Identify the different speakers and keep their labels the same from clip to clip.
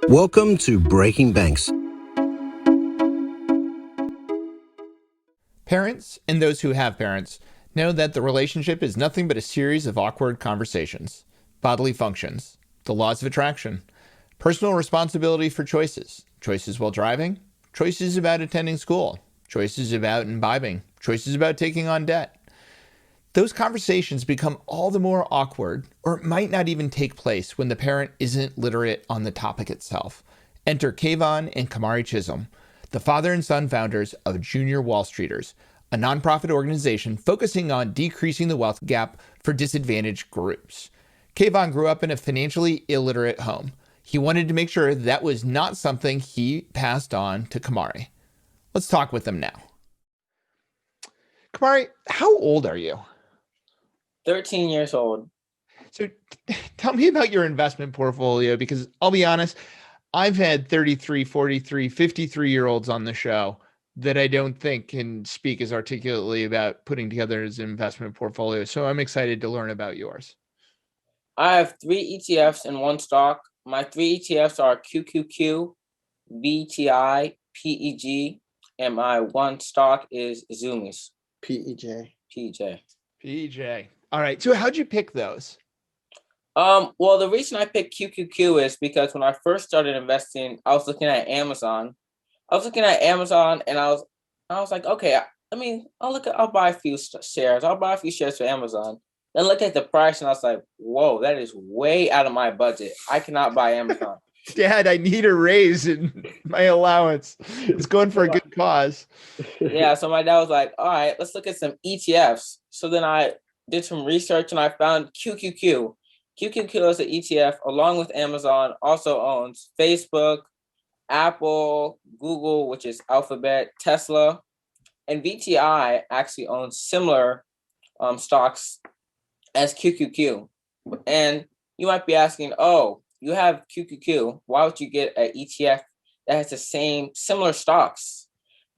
Speaker 1: Welcome to Breaking Banks.
Speaker 2: Parents, and those who have parents, know that the relationship is nothing but a series of awkward conversations, bodily functions, the laws of attraction, personal responsibility for choices, choices while driving, choices about attending school, choices about imbibing, choices about taking on debt. Those conversations become all the more awkward, or it might not even take place when the parent isn't literate on the topic itself. Enter Kayvon and Kamari Chisolm, the father and son founders of Junior Wallstreeters, a nonprofit organization focusing on decreasing the wealth gap for disadvantaged groups. Kayvon grew up in a financially illiterate home. He wanted to make sure that was not something he passed on to Kamari. Let's talk with them now. Kamari, how old are you?
Speaker 3: 13 years old.
Speaker 2: So tell me about your investment portfolio, because I'll be honest, I've had 33, 43, 53-year-olds on the show that I don't think can speak as articulately about putting together an investment portfolio. So I'm excited to learn about yours.
Speaker 3: I have 3 ETFs and 1 stock. My 3 ETFs are QQQ, VTI, PEG, and my 1 stock is Zoomies.
Speaker 4: PEJ.
Speaker 2: PEJ. All right. So how'd you pick those?
Speaker 3: Well, the reason I picked QQQ is because when I first started investing, I was looking at Amazon. And I was like, okay, I'll buy a few shares. I'll buy a few shares for Amazon. Then look at the price, and I was like, whoa, that is way out of my budget. I cannot buy Amazon.
Speaker 2: Dad, I need a raise in my allowance. It's going for a good cause.
Speaker 3: Yeah, so my dad was like, all right, let's look at some ETFs. So then I did some research, and I found QQQ. QQQ is an ETF, along with Amazon, also owns Facebook, Apple, Google, which is Alphabet, Tesla, and VTI actually owns similar stocks as QQQ. And you might be asking, oh, you have QQQ, why would you get an ETF that has the similar stocks?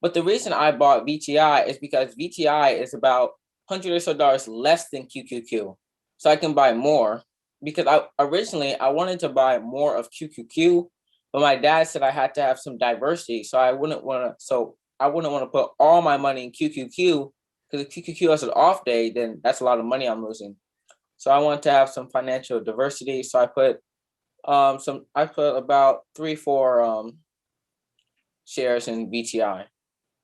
Speaker 3: But the reason I bought VTI is because VTI is about $100 or so less than QQQ. So I can buy more, because I wanted to buy more of QQQ, but my dad said I had to have some diversity. So I wouldn't want to put all my money in QQQ, because if QQQ has an off day, then that's a lot of money I'm losing. So I want to have some financial diversity. So I put about 3-4 shares in VTI.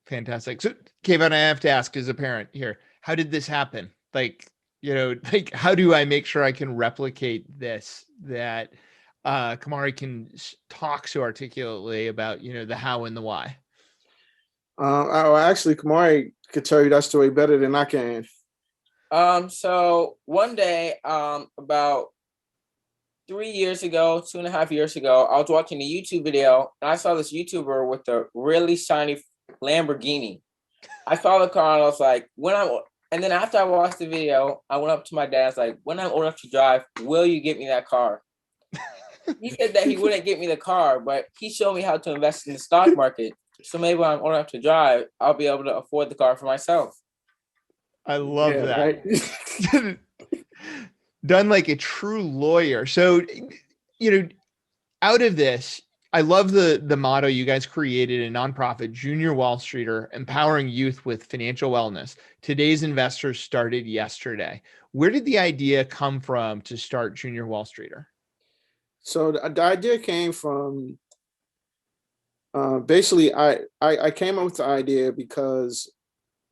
Speaker 2: Fantastic. So Kayvon, I have to ask as a parent here, how did this happen? How do I make sure I can replicate this, that Kamari can talk so articulately about, the how and the why?
Speaker 4: Actually, Kamari could tell you that story better than I can.
Speaker 3: So one day, about 3 years ago, 2.5 years ago, I was watching a YouTube video, and I saw this YouTuber with a really shiny Lamborghini. I saw the car, and I was like, and then after I watched the video, I went up to my dad. I was like, when I'm old enough to drive, will you get me that car? He said that he wouldn't get me the car, but he showed me how to invest in the stock market. So maybe when I'm old enough to drive, I'll be able to afford the car for myself.
Speaker 2: I love that.
Speaker 4: Right?
Speaker 2: Done like a true lawyer. So, out of this, I love the motto you guys created, a nonprofit, Junior Wallstreeter, empowering youth with financial wellness. Today's investors started yesterday. Where did the idea come from to start Junior Wallstreeter?
Speaker 4: So the idea came from, basically, I came up with the idea because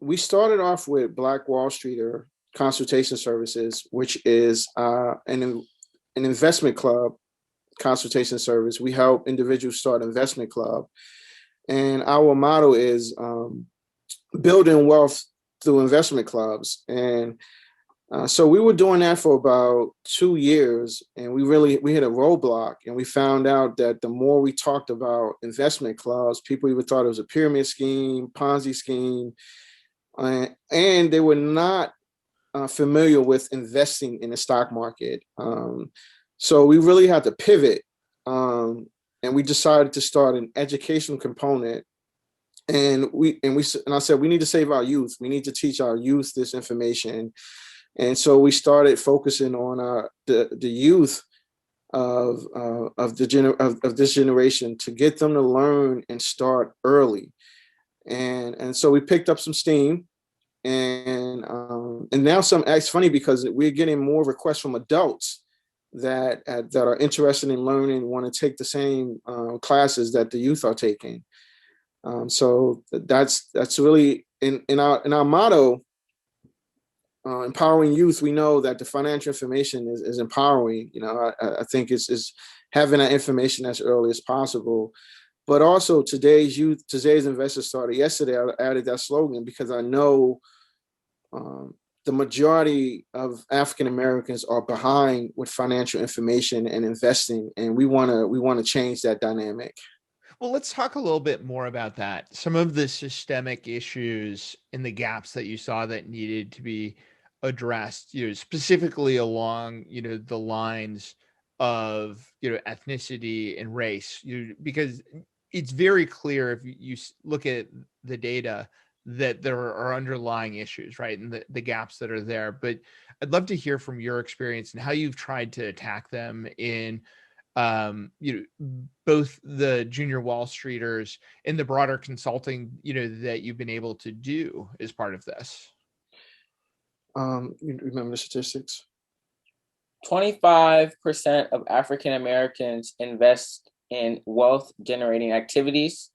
Speaker 4: we started off with Black Wallstreeter Consultation Services, which is an investment club consultation service. We help individuals start investment club, and our motto is building wealth through investment clubs. And so we were doing that for about 2 years, and we hit a roadblock, and we found out that the more we talked about investment clubs, people even thought it was a pyramid scheme, Ponzi scheme, and they were not familiar with investing in the stock market. So we really had to pivot, and we decided to start an educational component. And I said, we need to save our youth. We need to teach our youth this information. And so we started focusing on the youth of this generation, to get them to learn and start early. And so we picked up some steam, and now it's funny because we're getting more requests from adults that are interested in learning, want to take the same classes that the youth are taking. So that's really in our motto, empowering youth. We know that the financial information is empowering. I think it's having that information as early as possible. But also today's investors started yesterday. I added that slogan because I know the majority of African Americans are behind with financial information and investing, and we want to change that dynamic.
Speaker 2: Well, let's talk a little bit more about that. Some of the systemic issues and the gaps that you saw that needed to be addressed, specifically along, the lines of, ethnicity and race, because it's very clear if you look at the data that there are underlying issues, right? And the gaps that are there. But I'd love to hear from your experience and how you've tried to attack them in both the Junior Wallstreeters and the broader consulting, that you've been able to do as part of this.
Speaker 4: You remember the statistics?
Speaker 3: 25% of African Americans invest in wealth generating activities.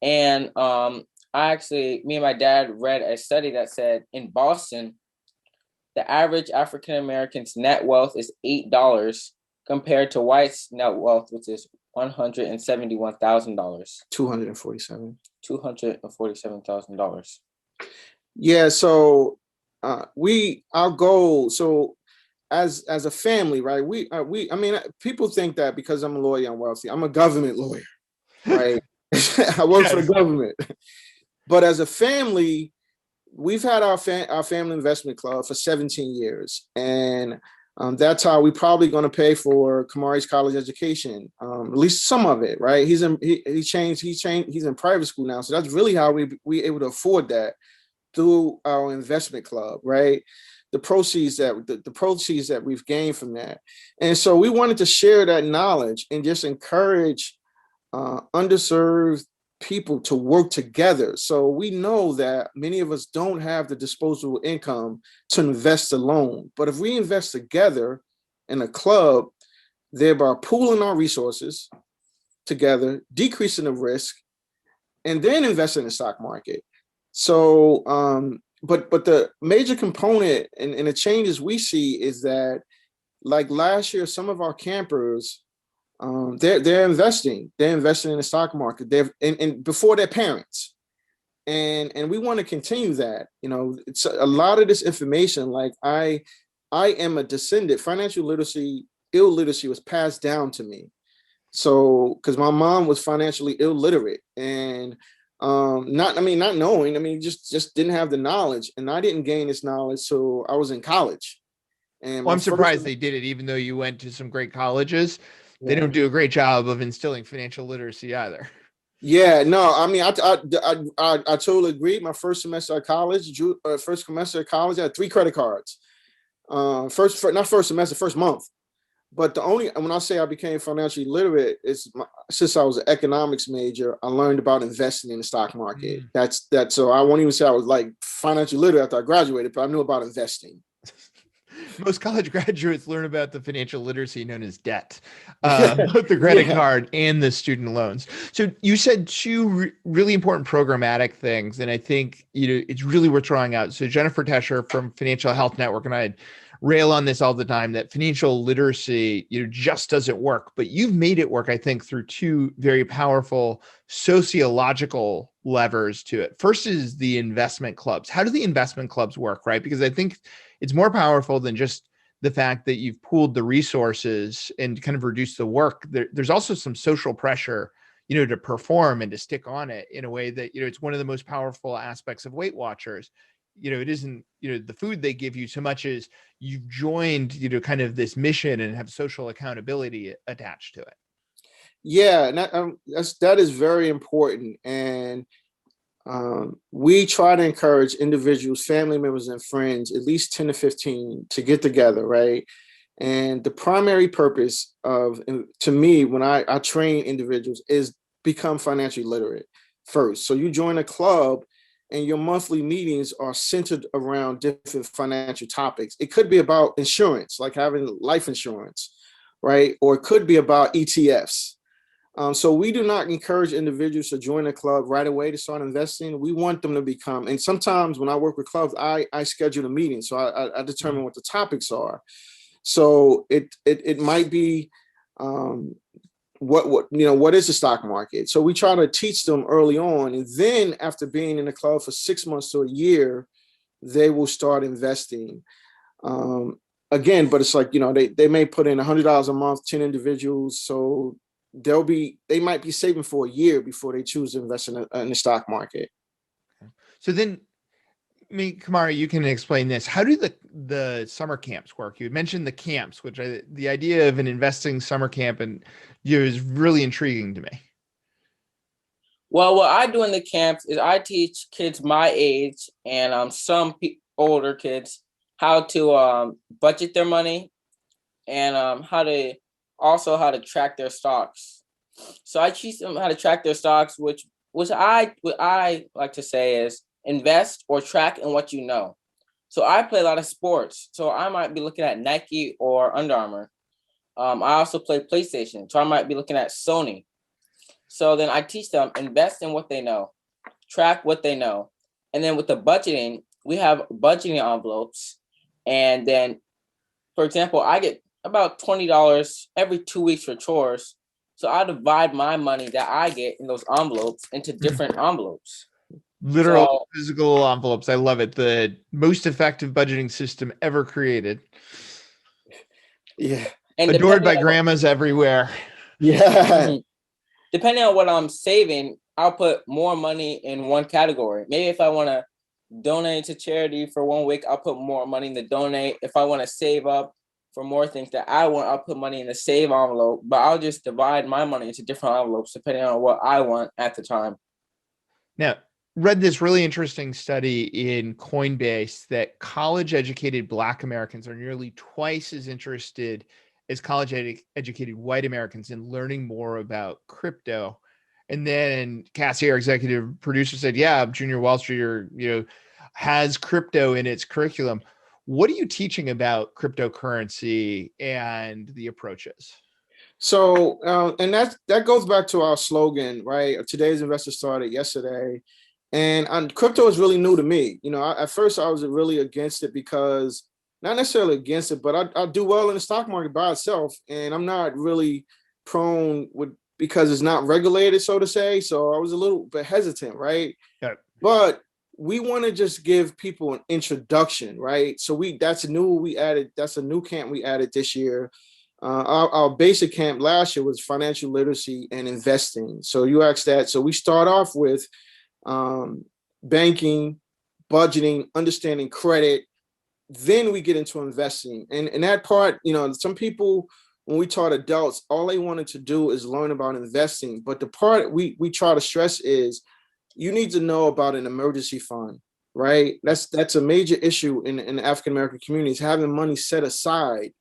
Speaker 3: And me and my dad read a study that said in Boston, the average African American's net wealth is $8 compared to whites' net wealth, which is $171,000. $247,000.
Speaker 4: Yeah. So our goal. So as a family, right? I mean, people think that because I'm a lawyer, I'm wealthy. I'm a government lawyer, right? I work for the government. But as a family, we've had our family investment club for 17 years, and that's how we're probably going to pay for Kamari's college education, at least some of it, right? He's in private school now, so that's really how we able to afford that through our investment club, right? The proceeds that we've gained from that, and so we wanted to share that knowledge and just encourage underserved people to work together. So we know that many of us don't have the disposable income to invest alone. But if we invest together in a club, thereby pooling our resources together, decreasing the risk, and then invest in the stock market. So, but the major component and the changes we see is that, like last year, some of our campers, they're investing in the stock market. And before their parents, and we want to continue that. It's a lot of this information. Like I am a descendant. Financial illiteracy was passed down to me. So because my mom was financially illiterate and not knowing. Just didn't have the knowledge, and I didn't gain this knowledge so I was in college. And
Speaker 2: I'm surprised they did it, even though you went to some great colleges. They don't do a great job of instilling financial literacy either.
Speaker 4: Yeah, no, I mean, I totally agree. My first semester of college, I had 3 credit cards. First month. But when I say I became financially literate, since I was an economics major, I learned about investing in the stock market. That's so I won't even say I was like financially literate after I graduated, but I knew about investing.
Speaker 2: Most college graduates learn about the financial literacy known as debt, both the credit card and the student loans. So you said 2 really important programmatic things, and I think it's really worth drawing out. So Jennifer Tesher from Financial Health Network and I rail on this all the time, that financial literacy just doesn't work, but you've made it work, I think, through 2 very powerful sociological levers to it. First is the investment clubs. How do the investment clubs work, right? Because I think it's more powerful than just the fact that you've pooled the resources and kind of reduced the work. There's also some social pressure, to perform and to stick on it in a way that, it's one of the most powerful aspects of Weight Watchers. It isn't, the food they give you so much as you've joined, kind of this mission and have social accountability attached to it.
Speaker 4: Yeah, that is very important. And we try to encourage individuals, family members, and friends, at least 10 to 15, to get together, right? And the primary purpose to me, when I train individuals, is become financially literate first. So you join a club and your monthly meetings are centered around different financial topics. It could be about insurance, like having life insurance, right? Or it could be about ETFs. So we do not encourage individuals to join a club right away to start investing. We want them to become, and sometimes when I work with clubs, I schedule a meeting. So I determine what the topics are. So it might be what is the stock market? So we try to teach them early on, and then after being in the club for 6 months to a year, they will start investing. Again, but it's like, they may put in $100 a month, 10 individuals, so they might be saving for a year before they choose to invest in the stock market.
Speaker 2: So then, Kamari, you can explain this. How do the summer camps work? You mentioned the camps, which the idea of an investing summer camp is really intriguing to me.
Speaker 3: Well, what I do in the camps is I teach kids my age and some older kids how to budget their money and how to track their stocks. So I teach them how to track their stocks, which I like to say is invest or track in what you know. So I play a lot of sports. So I might be looking at Nike or Under Armour. I also play PlayStation. So I might be looking at Sony. So then I teach them invest in what they know, track what they know. And then with the budgeting, we have budgeting envelopes. And then, for example, I get about $20 every 2 weeks for chores. So I divide my money that I get in those envelopes into different envelopes.
Speaker 2: Literal physical envelopes. I love it. The most effective budgeting system ever created.
Speaker 4: Yeah.
Speaker 3: And
Speaker 2: adored by grandmas everywhere.
Speaker 4: Yeah.
Speaker 3: Depending on what I'm saving, I'll put more money in one category. Maybe if I want to donate to charity for 1 week, I'll put more money in the donate. If I want to save up for more things that I want, I'll put money in the save envelope, but I'll just divide my money into different envelopes depending on what I want at the time.
Speaker 2: Now, read this really interesting study in Coinbase that college-educated Black Americans are nearly twice as interested as college-educated white Americans in learning more about crypto. And then Cassie, our executive producer, said, yeah, Junior Wallstreeter, has crypto in its curriculum. What are you teaching about cryptocurrency and the approaches?
Speaker 4: So, and that goes back to our slogan, right? Today's investor started yesterday. And crypto is really new to me. At first I was really against it because, not necessarily against it, but I do well in the stock market by itself. And I'm not really prone because it's not regulated, so to say. So I was a little bit hesitant, right?
Speaker 2: Yeah.
Speaker 4: But we want to just give people an introduction, right? So that's a new camp we added this year. Our basic camp last year was financial literacy and investing. So you asked that. So we start off with banking, budgeting, understanding credit. Then we get into investing. And that part, some people, when we taught adults, all they wanted to do is learn about investing. But the part we try to stress is you need to know about an emergency fund, right? That's a major issue in the African American communities, having money set aside.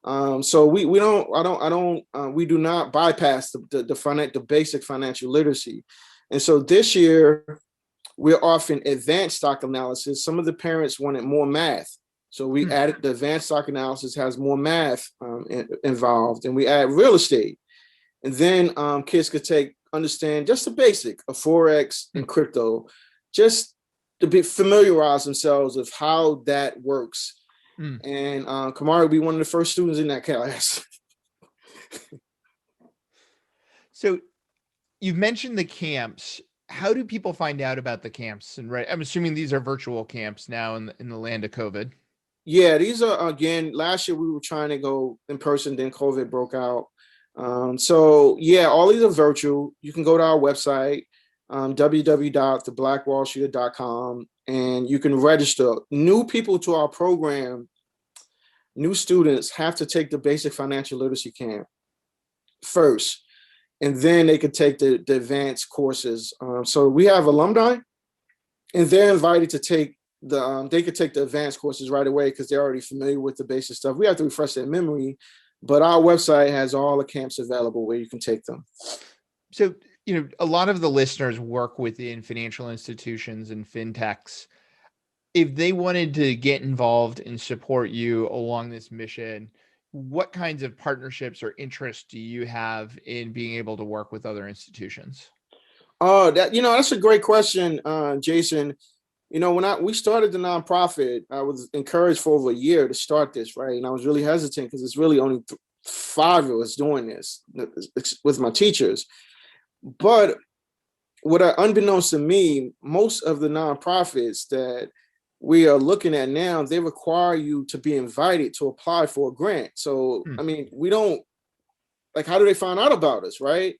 Speaker 4: So we do not bypass the basic financial literacy. And so this year we're offering advanced stock analysis. Some of the parents wanted more math. So we added the advanced stock analysis has more math involved, and we add real estate. And then kids could understand just the basic of Forex and crypto, just to familiarize themselves with how that works. And Kamari will be one of the first students in that class.
Speaker 2: So you've mentioned the camps. How do people find out about the camps? And I'm assuming these are virtual camps now in the land of COVID.
Speaker 4: Yeah, these are, again, last year we were trying to go in person, then COVID broke out. So yeah, all these are virtual. You can go to our website, www.thebblackwallstreeter.com, and you can register. New people to our program, new students have to take the basic financial literacy camp first, and then they could take the advanced courses. So we have alumni, and they're invited to take they could take the advanced courses right away because they're already familiar with the basic stuff. We have to refresh their memory, but our website has all the camps available where you can take them.
Speaker 2: So, a lot of the listeners work within financial institutions and fintechs. If they wanted to get involved and support you along this mission, what kinds of partnerships or interests do you have in being able to work with other institutions?
Speaker 4: Oh, that's a great question, Jason. When we started the nonprofit, I was encouraged for over a year to start this, right? And I was really hesitant because it's really only 5 of us doing this with my teachers. But unbeknownst to me, most of the nonprofits that we are looking at now, they require you to be invited to apply for a grant. So, I mean, we don't, like, how do they find out about us, right?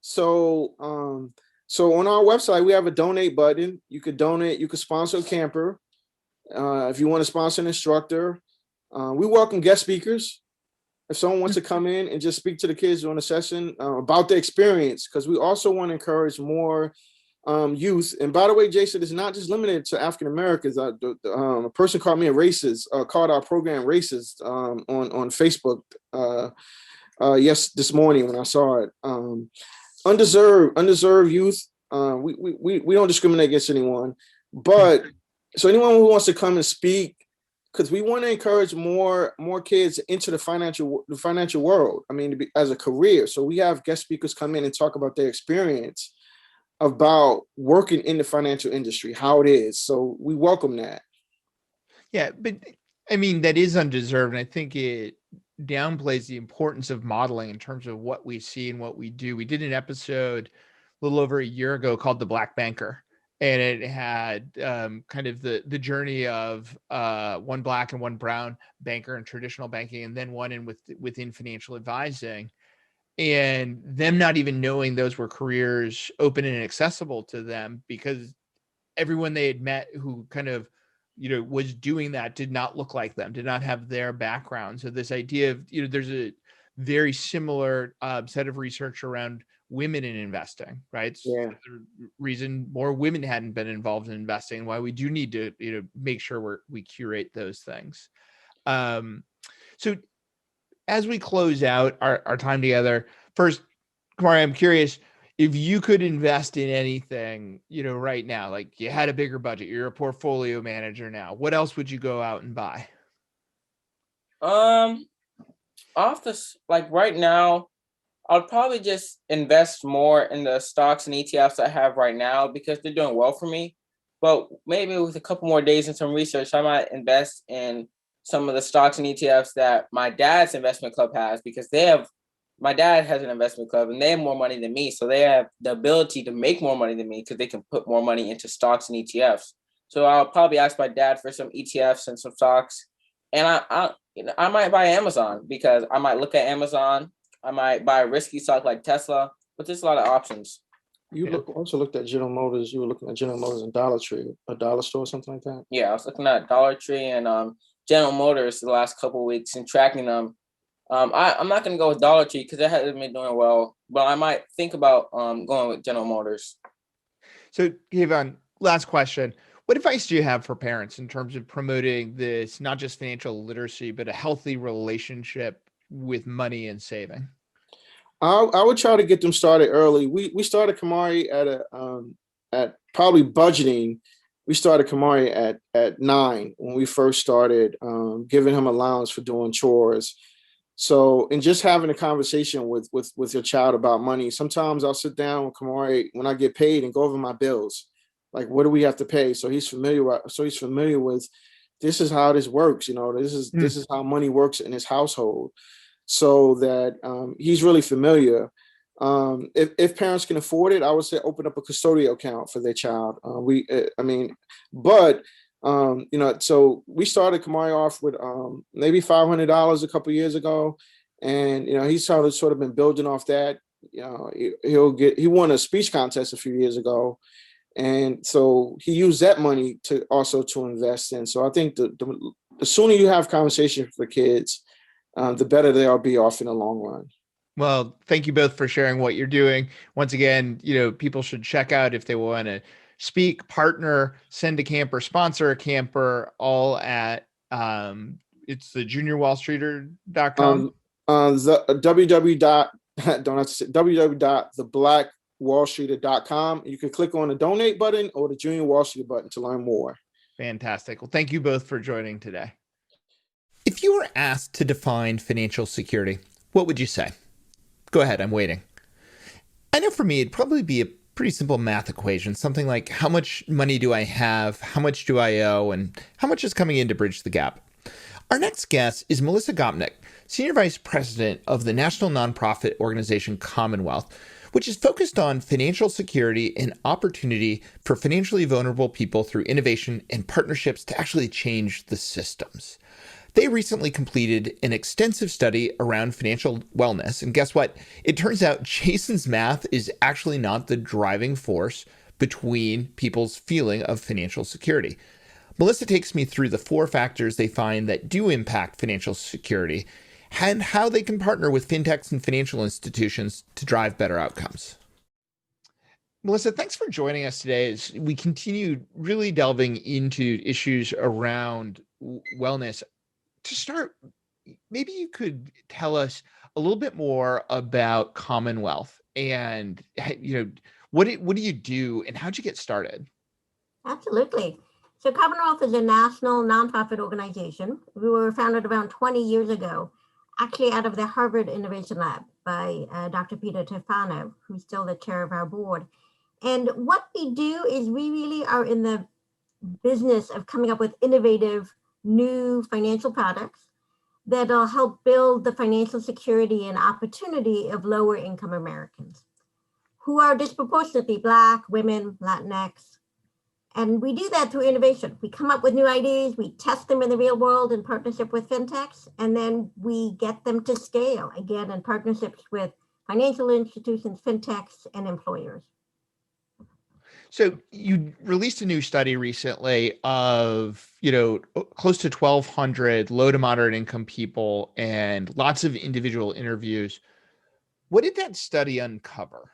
Speaker 4: So on our website, we have a donate button. You could donate, you could sponsor a camper. If you want to sponsor an instructor, we welcome guest speakers. If someone wants to come in and just speak to the kids during a session about their experience, because we also want to encourage more youth. And by the way, Jason, it's not just limited to African Americans. A person called me a racist, called our program racist on Facebook. This morning when I saw it. Underserved youth. We don't discriminate against anyone, but so anyone who wants to come and speak, because we want to encourage more kids into the financial world. I mean, as a career. So we have guest speakers come in and talk about their experience about working in the financial industry, how it is. So we welcome that.
Speaker 2: Yeah, but I mean, that is undeserved. And I think it downplays the importance of modeling in terms of what we see and what we do. We did an episode a little over a year ago called The Black Banker. And it had kind of the journey of one Black and one brown banker in traditional banking, and then one within financial advising. And them not even knowing those were careers open and accessible to them, because everyone they had met who kind of, was doing that did not look like them, did not have their background. So this idea of, there's a very similar set of research around women in investing, right?
Speaker 4: Yeah.
Speaker 2: The reason more women hadn't been involved in investing, why we do need to, make sure we curate those things. So as we close out our time together, first, Kamari, I'm curious, if you could invest in anything, right now, like you had a bigger budget, you're a portfolio manager now, what else would you go out and buy?
Speaker 3: Right now, I'll probably just invest more in the stocks and ETFs I have right now because they're doing well for me. But maybe with a couple more days and some research, I might invest in some of the stocks and ETFs that my dad's investment club has, because my dad has an investment club and they have more money than me. So they have the ability to make more money than me because they can put more money into stocks and ETFs. So I'll probably ask my dad for some ETFs and some stocks. And I might buy Amazon because I might look at Amazon. I might buy a risky stock like Tesla, but there's a lot of options.
Speaker 4: Also looked at General Motors. You were looking at General Motors and Dollar Tree, a dollar store, something like that.
Speaker 3: Yeah, I was looking at Dollar Tree and General Motors the last couple of weeks and tracking them. I'm not going to go with Dollar Tree because it hasn't been doing well, but I might think about going with General Motors.
Speaker 2: So, Kayvon, last question. What advice do you have for parents in terms of promoting this, not just financial literacy, but a healthy relationship with money and saving?
Speaker 4: I would try to get them started early. We started Kamari at probably budgeting. We started Kamari at 9 when we first started giving him allowance for doing chores. So, and just having a conversation with your child about money. Sometimes I'll sit down with Kamari when I get paid and go over my bills. Like, what do we have to pay? So he's familiar with this is how this works. This is how money works in his household, so that he's really familiar. If parents can afford it, I would say open up a custodial account for their child. So we started Kamari off with maybe $500 a couple of years ago, and he's sort of been building off that. He won a speech contest a few years ago, and so he used that money to invest in. So I think the sooner you have conversations for kids, the better they'll be off in the long run.
Speaker 2: Well, thank you both for sharing what you're doing. Once again, people should check out, if they want to speak, partner, send a camper, sponsor a camper, all at it's the juniorwallstreeter.com.
Speaker 4: www dot don't have to say www.thebblackwallstreeter.com. You can click on the donate button or the Junior Wallstreeter button to learn more.
Speaker 2: Fantastic. Well, thank you both for joining today. If you were asked to define financial security, what would you say? Go ahead, I'm waiting. I know for me, it'd probably be a pretty simple math equation, something like how much money do I have, how much do I owe, and how much is coming in to bridge the gap. Our next guest is Melissa Gopnik, Senior Vice President of the national nonprofit organization Commonwealth, which is focused on financial security and opportunity for financially vulnerable people through innovation and partnerships to actually change the systems. They recently completed an extensive study around financial wellness, and guess what? It turns out Jason's math is actually not the driving force between people's feeling of financial security. Melissa takes me through the 4 factors they find that do impact financial security and how they can partner with fintechs and financial institutions to drive better outcomes. Melissa, thanks for joining us today as we continue really delving into issues around wellness. To start, maybe you could tell us a little bit more about Commonwealth and what do you do and how'd you get started?
Speaker 5: Absolutely. So Commonwealth is a national nonprofit organization. We were founded around 20 years ago, actually out of the Harvard Innovation Lab by Dr. Peter Tefano, who's still the chair of our board. And what we do is we really are in the business of coming up with innovative new financial products that'll help build the financial security and opportunity of lower income Americans who are disproportionately Black, women, Latinx. And we do that through innovation. We come up with new ideas, we test them in the real world in partnership with fintechs, and then we get them to scale, again, in partnerships with financial institutions, fintechs, and employers.
Speaker 2: So you released a new study recently of, close to 1,200 low to moderate income people and lots of individual interviews. What did that study uncover?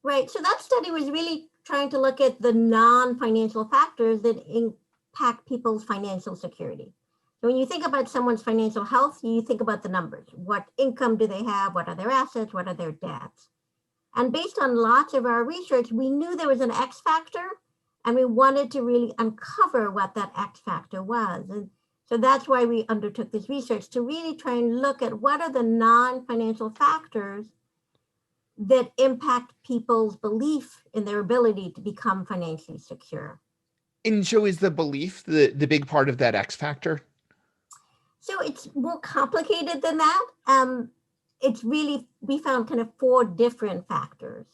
Speaker 5: Right, so that study was really trying to look at the non-financial factors that impact people's financial security. So when you think about someone's financial health, you think about the numbers. What income do they have? What are their assets? What are their debts? And based on lots of our research, we knew there was an X factor, and we wanted to really uncover what that X factor was. And so that's why we undertook this research, to really try and look at what are the non-financial factors that impact people's belief in their ability to become financially secure.
Speaker 2: And so is the belief the big part of that X factor?
Speaker 5: So it's more complicated than that. It's really, we found kind of 4 different factors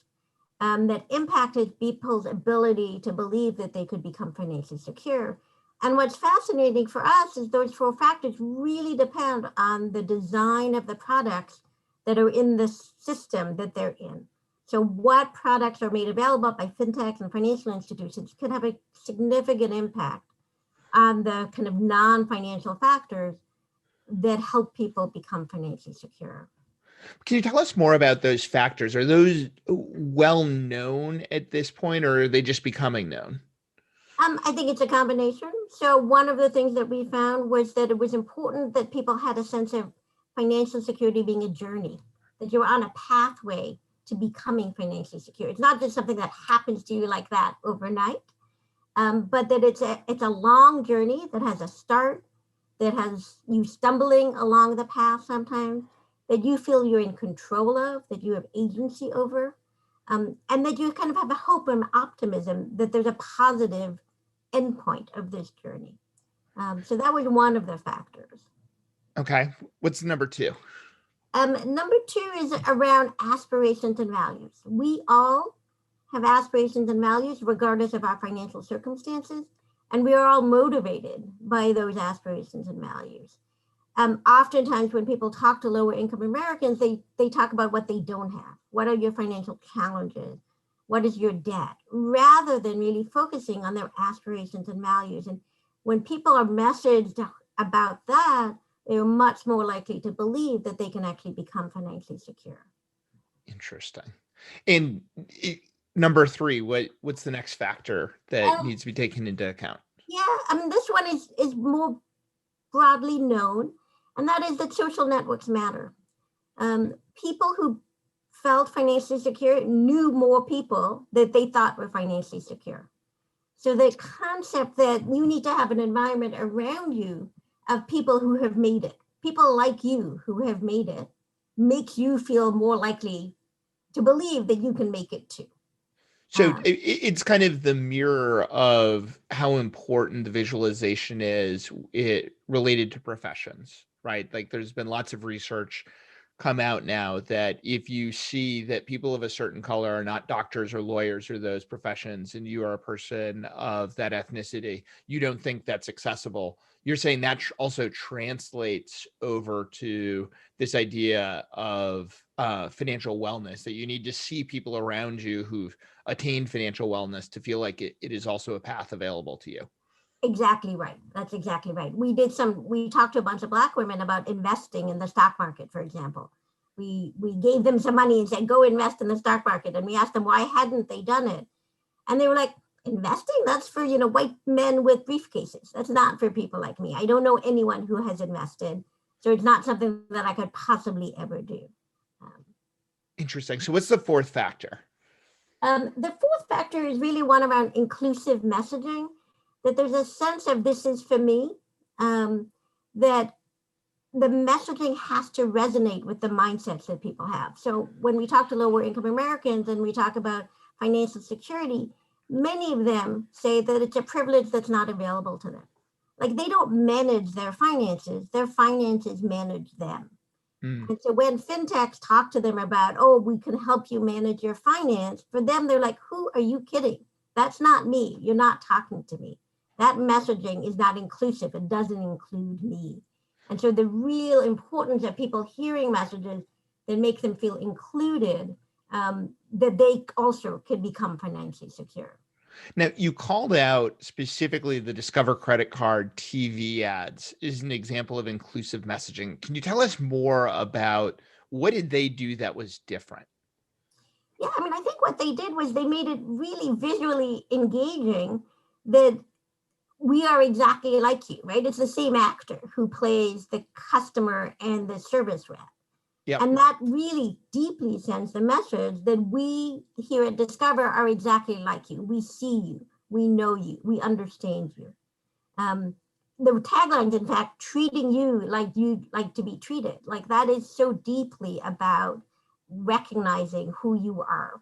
Speaker 5: that impacted people's ability to believe that they could become financially secure. And what's fascinating for us is those 4 factors really depend on the design of the products that are in the system that they're in. So what products are made available by fintechs and financial institutions can have a significant impact on the kind of non-financial factors that help people become financially secure.
Speaker 2: Can you tell us more about those factors? Are those well known at this point, or are they just becoming known?
Speaker 5: I think it's a combination. So one of the things that we found was that it was important that people had a sense of financial security being a journey, that you're on a pathway to becoming financially secure. It's not just something that happens to you like that overnight, but that it's a long journey that has a start, that has you stumbling along the path sometimes, that you feel you're in control of, that you have agency over, and that you kind of have a hope and optimism that there's a positive endpoint of this journey. So that was one of the factors.
Speaker 2: Okay. What's number 2?
Speaker 5: Number 2 is around aspirations and values. We all have aspirations and values regardless of our financial circumstances, and we are all motivated by those aspirations and values. Oftentimes when people talk to lower income Americans, they talk about what they don't have. What are your financial challenges? What is your debt? Rather than really focusing on their aspirations and values. And when people are messaged about that, they're much more likely to believe that they can actually become financially secure.
Speaker 2: Interesting. And number 3, what's the next factor that
Speaker 5: Um,
Speaker 2: needs to be taken into account?
Speaker 5: Yeah, I mean, this one is more broadly known, and that is that social networks matter. People who felt financially secure knew more people that they thought were financially secure. So the concept that you need to have an environment around you of people who have made it, people like you who have made it, makes you feel more likely to believe that you can make it too.
Speaker 2: So it's kind of the mirror of how important the visualization is related to professions, right? Like there's been lots of research come out now that if you see that people of a certain color are not doctors or lawyers or those professions, and you are a person of that ethnicity, you don't think that's accessible. You're saying that also translates over to this idea of financial wellness, that you need to see people around you who've attained financial wellness to feel like it is also a path available to you.
Speaker 5: Exactly right. That's exactly right. We talked to a bunch of Black women about investing in the stock market, for example. We gave them some money and said, go invest in the stock market. And we asked them, why hadn't they done it? And they were like, investing? That's for, white men with briefcases. That's not for people like me. I don't know anyone who has invested. So it's not something that I could possibly ever do.
Speaker 2: Interesting. So what's the 4th factor?
Speaker 5: The 4th factor is really one around inclusive messaging, that there's a sense of this is for me, that the messaging has to resonate with the mindsets that people have. So when we talk to lower income Americans and we talk about financial security, many of them say that it's a privilege that's not available to them. Like they don't manage their finances manage them. And so when fintechs talk to them about, oh, we can help you manage your finance, for them, they're like, who are you kidding? That's not me. You're not talking to me. That messaging is not inclusive. It doesn't include me. And so the real importance of people hearing messages that make them feel included, that they also can become financially secure.
Speaker 2: Now, you called out specifically the Discover credit card TV ads is an example of inclusive messaging. Can you tell us more about what did they do that was different?
Speaker 5: Yeah, I mean, I think what they did was they made it really visually engaging, that we are exactly like you, right? It's the same actor who plays the customer and the service rep.
Speaker 2: Yep.
Speaker 5: And that really deeply sends the message that we here at Discover are exactly like you. We see you, we know you, we understand you. The taglines, in fact, treating you like to be treated. Like that is so deeply about recognizing who you are.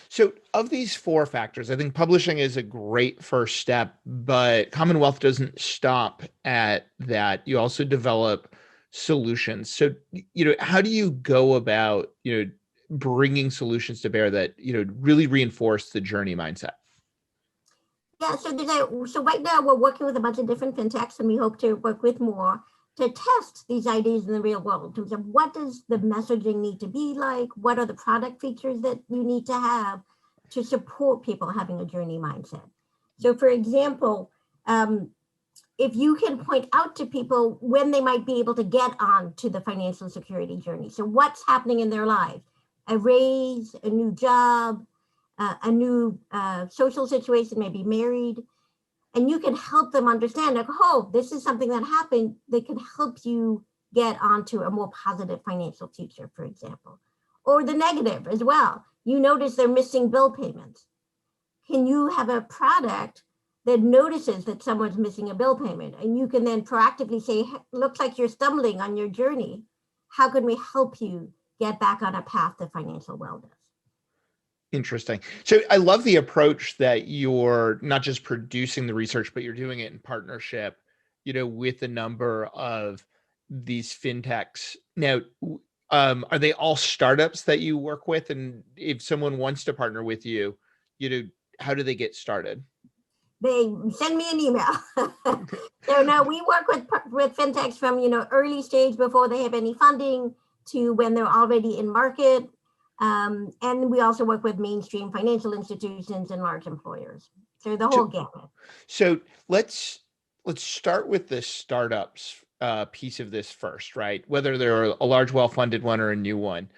Speaker 2: So of these 4 factors, I think publishing is a great first step, but Commonwealth doesn't stop at that. You also develop solutions. So, how do you go about, bringing solutions to bear that, really reinforce the journey mindset?
Speaker 5: Yeah, so right now we're working with a bunch of different fintechs, and we hope to work with more to test these ideas in the real world in terms of what does the messaging need to be like? What are the product features that you need to have to support people having a journey mindset? So for example, if you can point out to people when they might be able to get on to the financial security journey. So what's happening in their lives? A raise, a new job, a new social situation, maybe married. And you can help them understand, like, oh, this is something that happened. They can help you get onto a more positive financial future, for example. Or the negative as well. You notice they're missing bill payments. Can you have a product that notices that someone's missing a bill payment? And you can then proactively say, hey, looks like you're stumbling on your journey. How can we help you get back on a path to financial wellness?
Speaker 2: Interesting. So I love the approach that you're not just producing the research, but you're doing it in partnership, with a number of these fintechs. Now, are they all startups that you work with? And if someone wants to partner with you, how do they get started?
Speaker 5: They send me an email. So no, we work with fintechs from, early stage before they have any funding to when they're already in market. And we also work with mainstream financial institutions and large employers. So the whole gamut.
Speaker 2: So let's start with the startups piece of this first, right? Whether they're a large, well-funded one or a new one.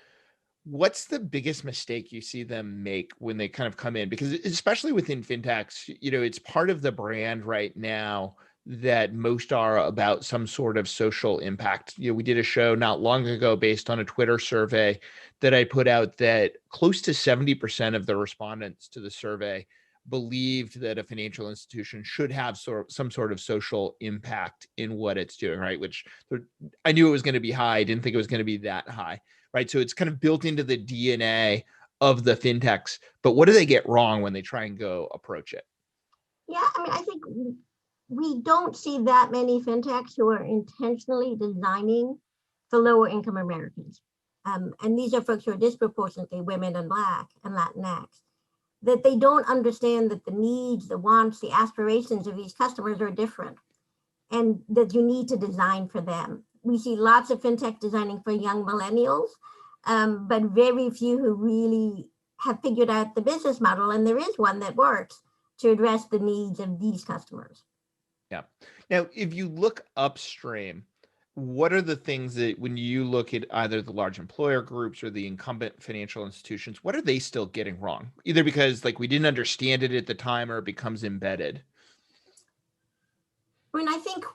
Speaker 2: What's the biggest mistake you see them make when they kind of come in? Because especially within fintechs, it's part of the brand right now that most are about some sort of social impact. We did a show not long ago based on a Twitter survey that I put out that close to 70% of the respondents to the survey believed that a financial institution should have some sort of social impact in what it's doing, right? Which I knew it was going to be high. I didn't think it was going to be that high. Right. So it's kind of built into the DNA of the fintechs. But what do they get wrong when they try and go approach it?
Speaker 5: Yeah, I mean, I think we don't see that many fintechs who are intentionally designing for lower income Americans. And these are folks who are disproportionately women and Black and Latinx, that they don't understand that the needs, the wants, the aspirations of these customers are different, and that you need to design for them. We see lots of fintech designing for young millennials, but very few who really have figured out the business model. And there is one that works to address the needs of these customers.
Speaker 2: Yeah. Now, if you look upstream, what are the things that when you look at either the large employer groups or the incumbent financial institutions, what are they still getting wrong? Either because we didn't understand it at the time or it becomes embedded.
Speaker 5: I mean, I think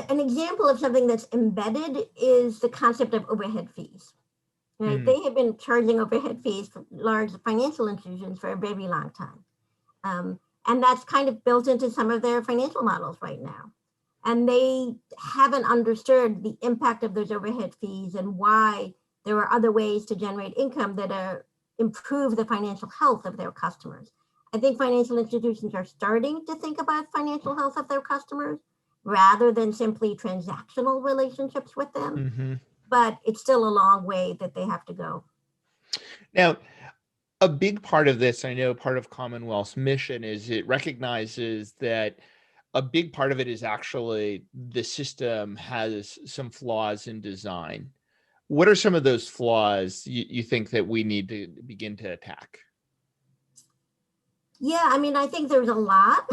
Speaker 5: an example of something that's embedded is the concept of overhead fees. Right?
Speaker 2: Mm.
Speaker 5: They have been charging overhead fees for large financial institutions for a very long time. And that's kind of built into some of their financial models right now. And they haven't understood the impact of those overhead fees and why there are other ways to generate income that improve the financial health of their customers. I think financial institutions are starting to think about financial health of their customers rather than simply transactional relationships with them.
Speaker 2: Mm-hmm.
Speaker 5: But it's still a long way that they have to go.
Speaker 2: Now, a big part of this, I know part of Commonwealth's mission is it recognizes that a big part of it is actually the system has some flaws in design. What are some of those flaws you think that we need to begin to attack?
Speaker 5: Yeah, I mean, I think there's a lot.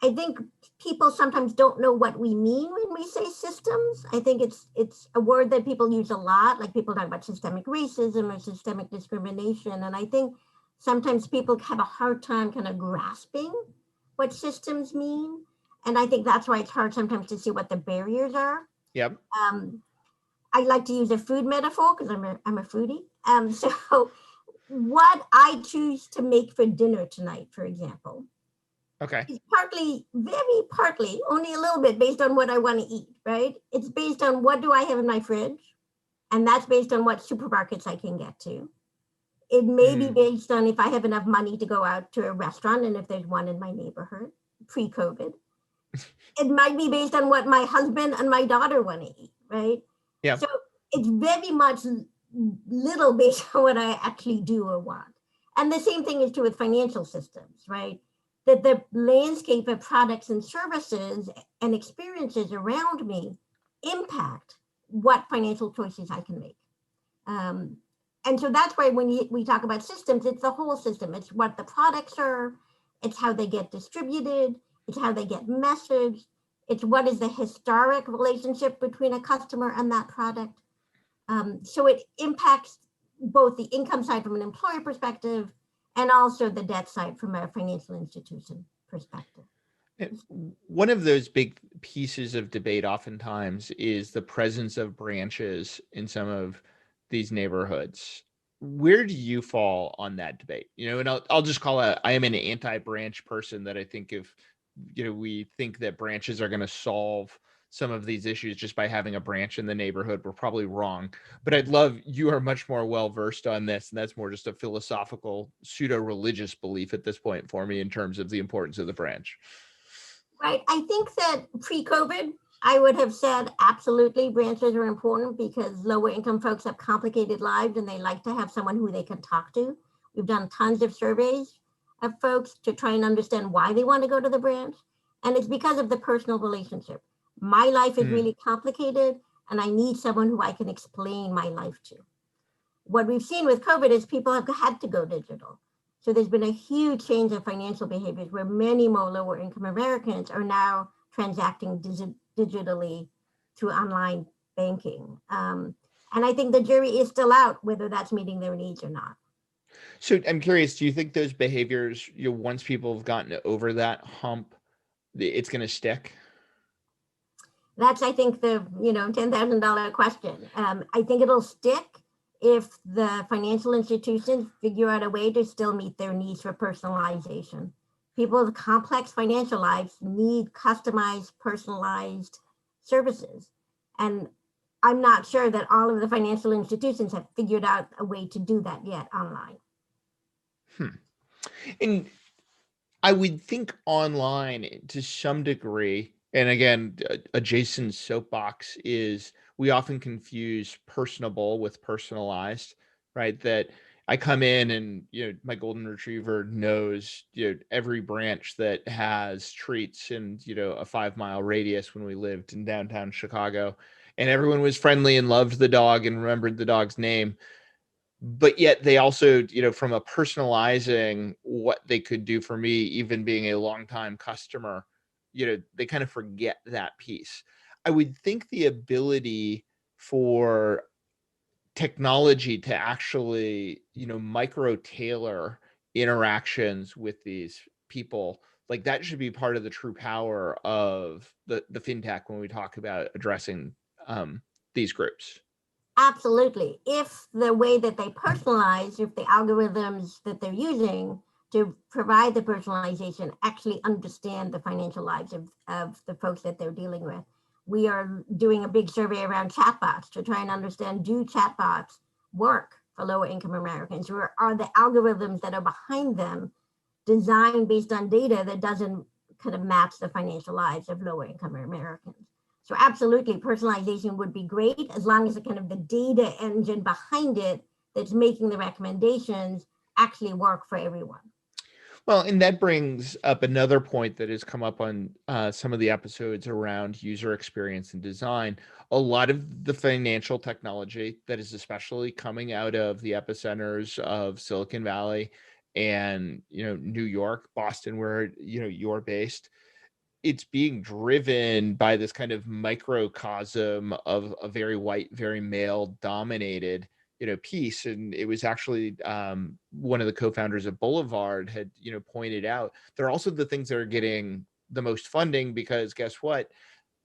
Speaker 5: I think people sometimes don't know what we mean when we say systems. I think it's a word that people use a lot, like people talk about systemic racism or systemic discrimination. And I think sometimes people have a hard time kind of grasping what systems mean. And I think that's why it's hard sometimes to see what the barriers are.
Speaker 2: Yep.
Speaker 5: I like to use a food metaphor because I'm a foodie. So what I choose to make for dinner tonight, for example,
Speaker 2: Okay.
Speaker 5: is very partly, only a little bit based on what I want to eat, right? It's based on what do I have in my fridge, and that's based on what supermarkets I can get to. It may be based on if I have enough money to go out to a restaurant and if there's one in my neighborhood pre-COVID. It might be based on what my husband and my daughter want to eat, right?
Speaker 2: Yeah.
Speaker 5: So it's very much little based on what I actually do or want. And the same thing is true with financial systems, right? That the landscape of products and services and experiences around me impact what financial choices I can make. And so that's why when we talk about systems, it's the whole system. It's what the products are, it's how they get distributed, it's how they get messaged, it's what is the historic relationship between a customer and that product. So it impacts both the income side from an employer perspective and also the debt side from a financial institution perspective.
Speaker 2: One of those big pieces of debate oftentimes is the presence of branches in some of these neighborhoods. Where do you fall on that debate? And I'll just call I am an anti-branch person, that I think if, we think that branches are going to solve some of these issues just by having a branch in the neighborhood, we're probably wrong. But you are much more well-versed on this, and that's more just a philosophical, pseudo-religious belief at this point for me in terms of the importance of the branch.
Speaker 5: Right. I think that pre-COVID, I would have said absolutely branches are important because lower income folks have complicated lives and they like to have someone who they can talk to. We've done tons of surveys of folks to try and understand why they want to go to the branch. And it's because of the personal relationship. My life is really complicated and I need someone who I can explain my life to. What we've seen with COVID is people have had to go digital. So there's been a huge change in financial behaviors where many more lower income Americans are now transacting digitally through online banking. And And I think the jury is still out whether that's meeting their needs or not.
Speaker 2: So I'm curious, do you think those behaviors, once people have gotten over that hump, it's going to stick?
Speaker 5: That's, I think, the $10,000 question. I think it'll stick if the financial institutions figure out a way to still meet their needs for personalization. People with complex financial lives need customized, personalized services. And I'm not sure that all of the financial institutions have figured out a way to do that yet online.
Speaker 2: And I would think online to some degree, and again, a Jason's soapbox is we often confuse personable with personalized, right? That I come in and, my golden retriever knows, every branch that has treats in, a 5-mile radius when we lived in downtown Chicago, and everyone was friendly and loved the dog and remembered the dog's name. But yet they also, from a personalizing what they could do for me, even being a longtime customer, they kind of forget that piece. I would think the ability for technology to actually, micro tailor interactions with these people, like that should be part of the true power of the fintech when we talk about addressing these groups.
Speaker 5: Absolutely. If the way that they personalize, if the algorithms that they're using to provide the personalization actually understand the financial lives of the folks that they're dealing with. We are doing a big survey around chatbots to try and understand, do chatbots work for lower income Americans? Or are the algorithms that are behind them designed based on data that doesn't kind of match the financial lives of lower income Americans? So absolutely, personalization would be great as long as the kind of the data engine behind it that's making the recommendations actually work for everyone.
Speaker 2: Well, and that brings up another point that has come up on some of the episodes around user experience and design. A lot of the financial technology that is especially coming out of the epicenters of Silicon Valley and, New York, Boston, where, you're based, it's being driven by this kind of microcosm of a very white, very male dominated, piece. And it was actually one of the co-founders of Boulevard had, pointed out they're also the things that are getting the most funding because guess what?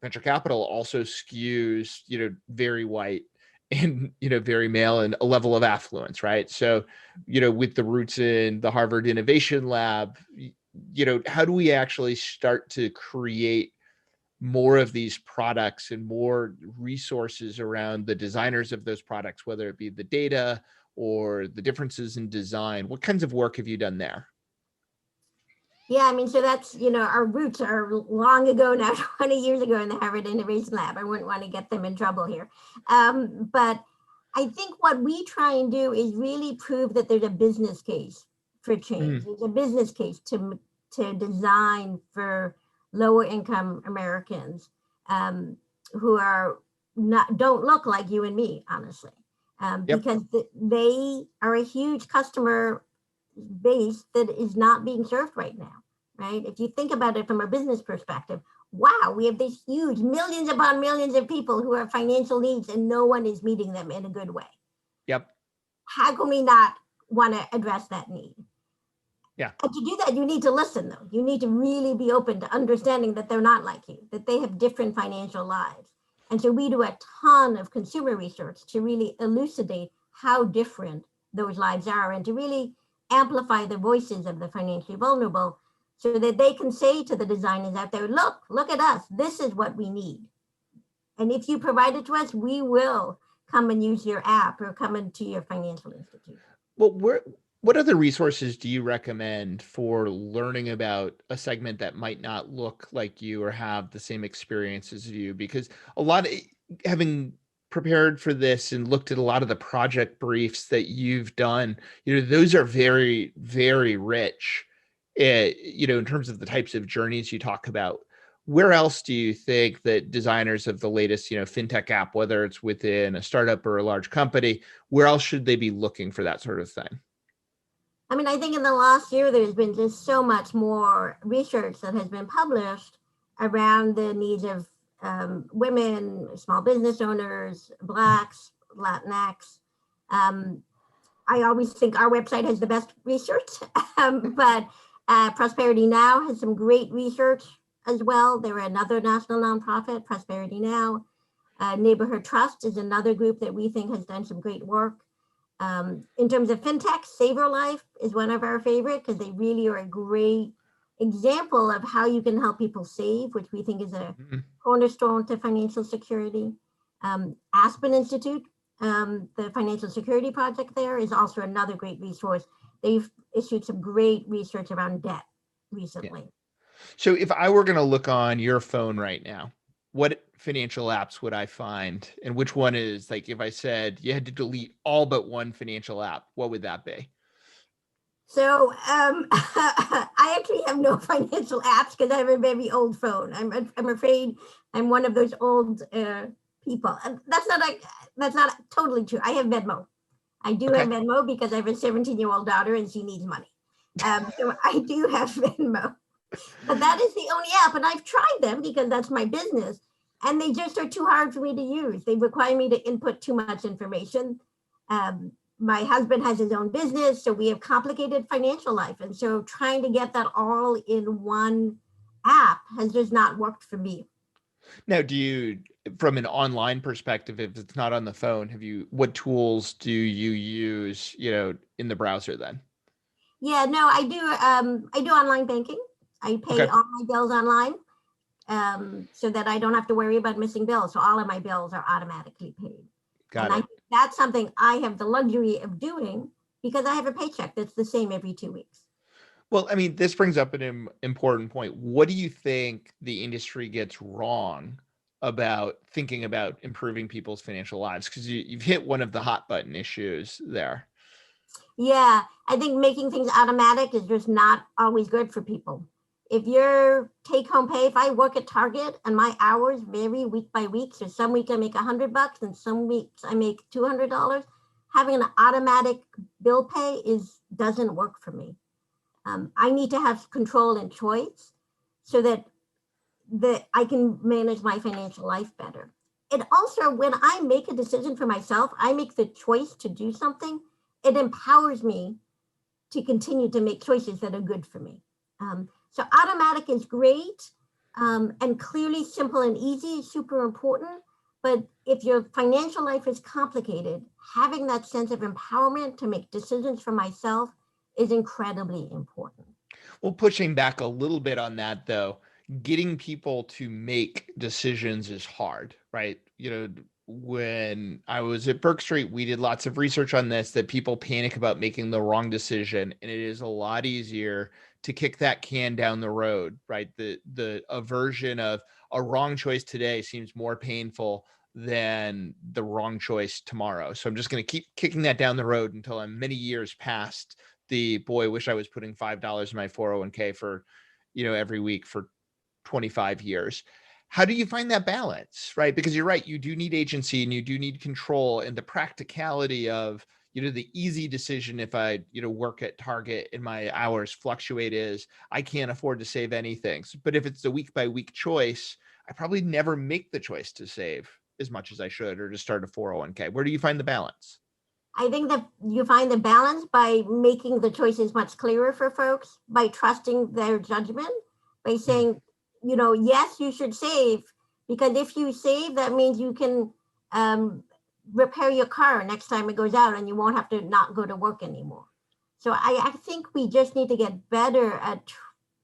Speaker 2: Venture capital also skews, very white and, very male and a level of affluence, right? So, with the roots in the Harvard Innovation Lab, how do we actually start to create more of these products and more resources around the designers of those products, whether it be the data or the differences in design? What kinds of work have you done there?
Speaker 5: Yeah, I mean, so that's, our roots are long ago now, 20 years ago in the Harvard Innovation Lab. I wouldn't want to get them in trouble here. But I think what we try and do is really prove that there's a business case for change. There's a business case to design for lower income Americans who don't look like you and me, honestly, because they are a huge customer base that is not being served right now, right? If you think about it from a business perspective, wow, we have this huge millions upon millions of people who have financial needs and no one is meeting them in a good way.
Speaker 2: Yep.
Speaker 5: How can we not want to address that need?
Speaker 2: Yeah.
Speaker 5: And to do that, you need to listen, though. You need to really be open to understanding that they're not like you, that they have different financial lives. And so we do a ton of consumer research to really elucidate how different those lives are and to really amplify the voices of the financially vulnerable so that they can say to the designers out there, look at us, this is what we need. And if you provide it to us, we will come and use your app or come into your financial institution.
Speaker 2: Well, what other resources do you recommend for learning about a segment that might not look like you or have the same experience as you? Because having prepared for this and looked at a lot of the project briefs that you've done, those are very, very rich, in terms of the types of journeys you talk about. Where else do you think that designers of the latest, fintech app, whether it's within a startup or a large company, where else should they be looking for that sort of thing?
Speaker 5: I mean, I think in the last year, there's been just so much more research that has been published around the needs of women, small business owners, Blacks, Latinx. I always think our website has the best research, but Prosperity Now has some great research as well. They're another national nonprofit, Prosperity Now. Neighborhood Trust is another group that we think has done some great work. In terms of fintech, Save Your Life is one of our favorite because they really are a great example of how you can help people save, which we think is a cornerstone to financial security. Aspen Institute, the Financial Security Project there is also another great resource. They've issued some great research around debt recently.
Speaker 2: Yeah. So if I were going to look on your phone right now, what financial apps would I find? And which one is, like, if I said you had to delete all but one financial app, what would that be?
Speaker 5: So I actually have no financial apps because I have a very old phone. I'm afraid I'm one of those old people. And that's not totally true. I have Venmo. I do have Venmo because I have a 17-year-old daughter and she needs money. So I do have Venmo. But that is the only app, and I've tried them because that's my business, and they just are too hard for me to use. They require me to input too much information. My husband has his own business, so we have complicated financial life, and so trying to get that all in one app has just not worked for me.
Speaker 2: Now, do you, from an online perspective, if it's not on the phone, what tools do you use, in the browser then?
Speaker 5: Yeah, no, I do online banking. I pay all my bills online so that I don't have to worry about missing bills. So all of my bills are automatically paid.
Speaker 2: Got it.
Speaker 5: I think that's something I have the luxury of doing because I have a paycheck that's the same every 2 weeks.
Speaker 2: Well, I mean, this brings up an important point. What do you think the industry gets wrong about thinking about improving people's financial lives? Because you've hit one of the hot button issues there.
Speaker 5: Yeah, I think making things automatic is just not always good for people. If your take home pay, if I work at Target and my hours vary week by week, so some weeks I make $100 and some weeks I make $200, having an automatic bill pay doesn't work for me. I need to have control and choice so that I can manage my financial life better. And also, when I make a decision for myself, I make the choice to do something. It empowers me to continue to make choices that are good for me. So automatic is great, and clearly simple and easy is super important. But if your financial life is complicated, having that sense of empowerment to make decisions for myself is incredibly important.
Speaker 2: Well, pushing back a little bit on that, though, getting people to make decisions is hard, right? When I was at Burke Street, we did lots of research on this, that people panic about making the wrong decision. And it is a lot easier to kick that can down the road, right? The aversion of a wrong choice today seems more painful than the wrong choice tomorrow. So I'm just going to keep kicking that down the road until I'm many years past the, boy, I wish I was putting $5 in my 401k for, every week for 25 years. How do you find that balance, right? Because you're right, you do need agency and you do need control, and the practicality of, the easy decision if I, work at Target and my hours fluctuate is I can't afford to save anything. But if it's a week by week choice, I probably never make the choice to save as much as I should or to start a 401k. Where do you find the balance?
Speaker 5: I think that you find the balance by making the choices much clearer for folks, by trusting their judgment, by saying, yes, you should save, because if you save, that means you can repair your car next time it goes out and you won't have to not go to work anymore. So I think we just need to get better at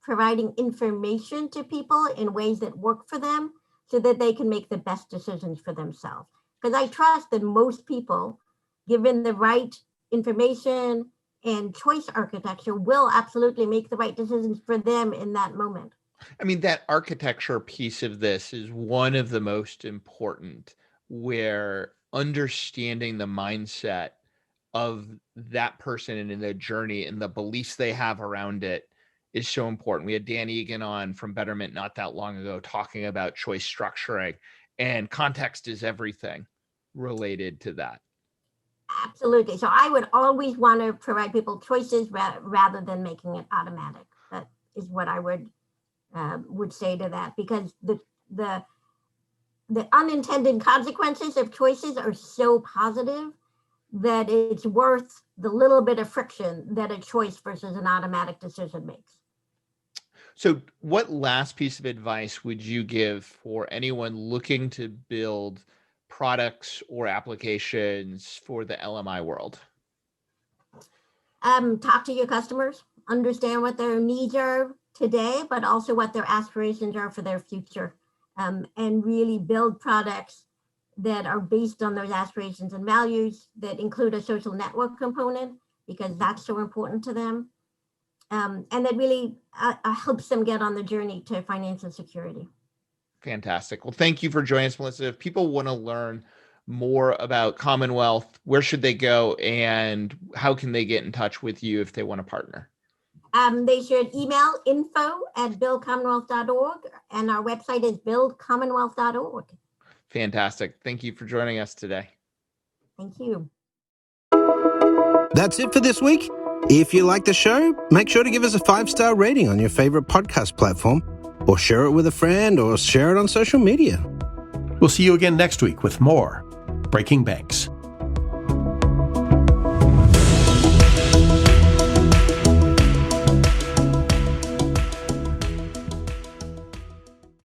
Speaker 5: providing information to people in ways that work for them so that they can make the best decisions for themselves. Because I trust that most people, given the right information and choice architecture, will absolutely make the right decisions for them in that moment.
Speaker 2: I mean, that architecture piece of this is one of the most important, where understanding the mindset of that person and in their journey and the beliefs they have around it is so important. We had Dan Egan on from Betterment not that long ago talking about choice structuring, and context is everything related to that.
Speaker 5: Absolutely. So I would always want to provide people choices rather than making it automatic. That is what I would say to that, because the the unintended consequences of choices are so positive that it's worth the little bit of friction that a choice versus an automatic decision makes.
Speaker 2: So what last piece of advice would you give for anyone looking to build products or applications for the LMI world?
Speaker 5: Talk to your customers, understand what their needs are today, but also what their aspirations are for their future, and really build products that are based on those aspirations and values, that include a social network component, because that's so important to them. And that really helps them get on the journey to financial security.
Speaker 2: Fantastic. Well, thank you for joining us, Melissa. If people want to learn more about Commonwealth, where should they go and how can they get in touch with you if they want to partner?
Speaker 5: They should email info@buildcommonwealth.org, and our website is buildcommonwealth.org.
Speaker 2: Fantastic. Thank you for joining us today.
Speaker 5: Thank you.
Speaker 1: That's it for this week. If you like the show, make sure to give us a 5-star rating on your favorite podcast platform, or share it with a friend, or share it on social media.
Speaker 6: We'll see you again next week with more Breaking Banks.